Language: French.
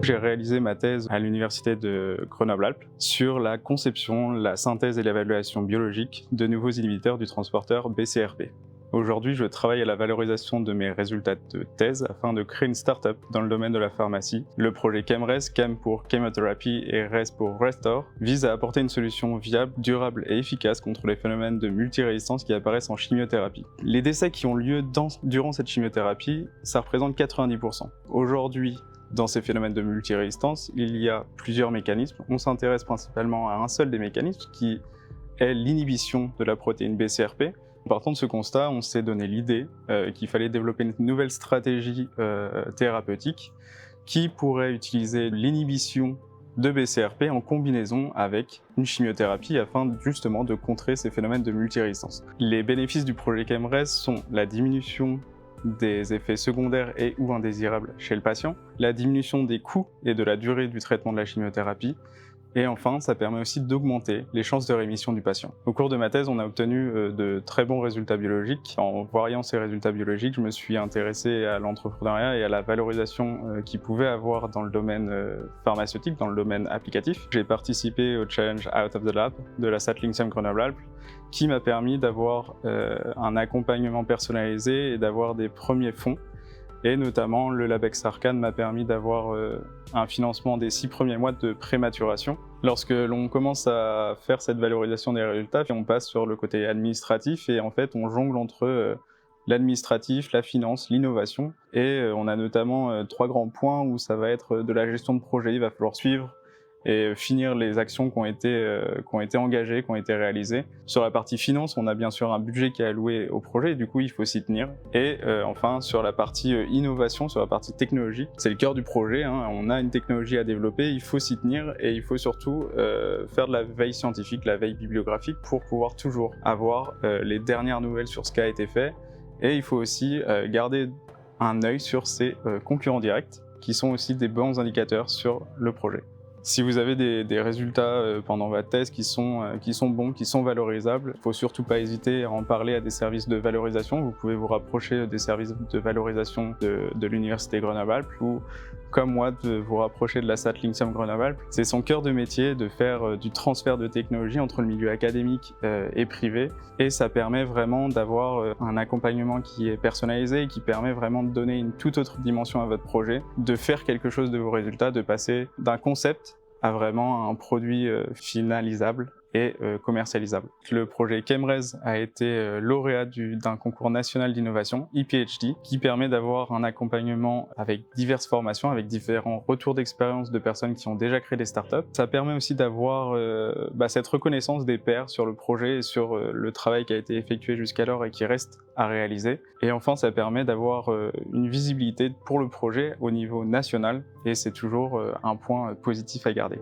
J'ai réalisé ma thèse à l'université de Grenoble-Alpes sur la conception, la synthèse et l'évaluation biologique de nouveaux inhibiteurs du transporteur BCRP. Aujourd'hui, je travaille à la valorisation de mes résultats de thèse afin de créer une start-up dans le domaine de la pharmacie. Le projet ChemRes, Chem pour Chemotherapy et Res pour Restore, vise à apporter une solution viable, durable et efficace contre les phénomènes de multirésistance qui apparaissent en chimiothérapie. Les décès qui ont lieu durant cette chimiothérapie, ça représente 90%. Aujourd'hui, dans ces phénomènes de multirésistance, il y a plusieurs mécanismes. On s'intéresse principalement à un seul des mécanismes qui est l'inhibition de la protéine BCRP. Partant de ce constat, on s'est donné l'idée qu'il fallait développer une nouvelle stratégie thérapeutique qui pourrait utiliser l'inhibition de BCRP en combinaison avec une chimiothérapie afin justement de contrer ces phénomènes de multirésistance. Les bénéfices du projet ChemRes sont la diminution des effets secondaires et ou indésirables chez le patient, la diminution des coûts et de la durée du traitement de la chimiothérapie, et enfin, ça permet aussi d'augmenter les chances de rémission du patient. Au cours de ma thèse, on a obtenu de très bons résultats biologiques. En voyant ces résultats biologiques, je me suis intéressé à l'entrepreneuriat et à la valorisation qu'il pouvait avoir dans le domaine pharmaceutique, dans le domaine applicatif. J'ai participé au challenge Out of the Lab de la Saatlik-SEM Grenoble-Alpes, qui m'a permis d'avoir un accompagnement personnalisé et d'avoir des premiers fonds. Et notamment, le Labex Arcane m'a permis d'avoir un financement des 6 premiers mois de prématuration. Lorsque l'on commence à faire cette valorisation des résultats, on passe sur le côté administratif et en fait, on jongle entre l'administratif, la finance, l'innovation. Et on a notamment 3 grands points où ça va être de la gestion de projet. Il va falloir suivre et finir les actions qui ont été engagées, qui ont été réalisées. Sur la partie finance, on a bien sûr un budget qui est alloué au projet, et du coup il faut s'y tenir. Et enfin, sur la partie innovation, sur la partie technologie, c'est le cœur du projet, hein. On a une technologie à développer, il faut s'y tenir, et il faut surtout faire de la veille scientifique, la veille bibliographique, pour pouvoir toujours avoir les dernières nouvelles sur ce qui a été fait. Et il faut aussi garder un œil sur ses concurrents directs, qui sont aussi des bons indicateurs sur le projet. Si vous avez des résultats pendant votre thèse qui sont bons, qui sont valorisables, il ne faut surtout pas hésiter à en parler à des services de valorisation. Vous pouvez vous rapprocher des services de valorisation de l'Université Grenoble-Alpes ou, comme moi, de vous rapprocher de la Saatlik-SEM Grenoble-Alpes. C'est son cœur de métier de faire du transfert de technologie entre le milieu académique et privé. Et ça permet vraiment d'avoir un accompagnement qui est personnalisé et qui permet vraiment de donner une toute autre dimension à votre projet, de faire quelque chose de vos résultats, de passer d'un concept à vraiment un produit finalisable et commercialisable. Le projet ChemRes a été lauréat d'un concours national d'innovation, ePhD, qui permet d'avoir un accompagnement avec diverses formations, avec différents retours d'expérience de personnes qui ont déjà créé des startups. Ça permet aussi d'avoir cette reconnaissance des pairs sur le projet et sur le travail qui a été effectué jusqu'alors et qui reste à réaliser. Et enfin, ça permet d'avoir une visibilité pour le projet au niveau national, et c'est toujours un point positif à garder.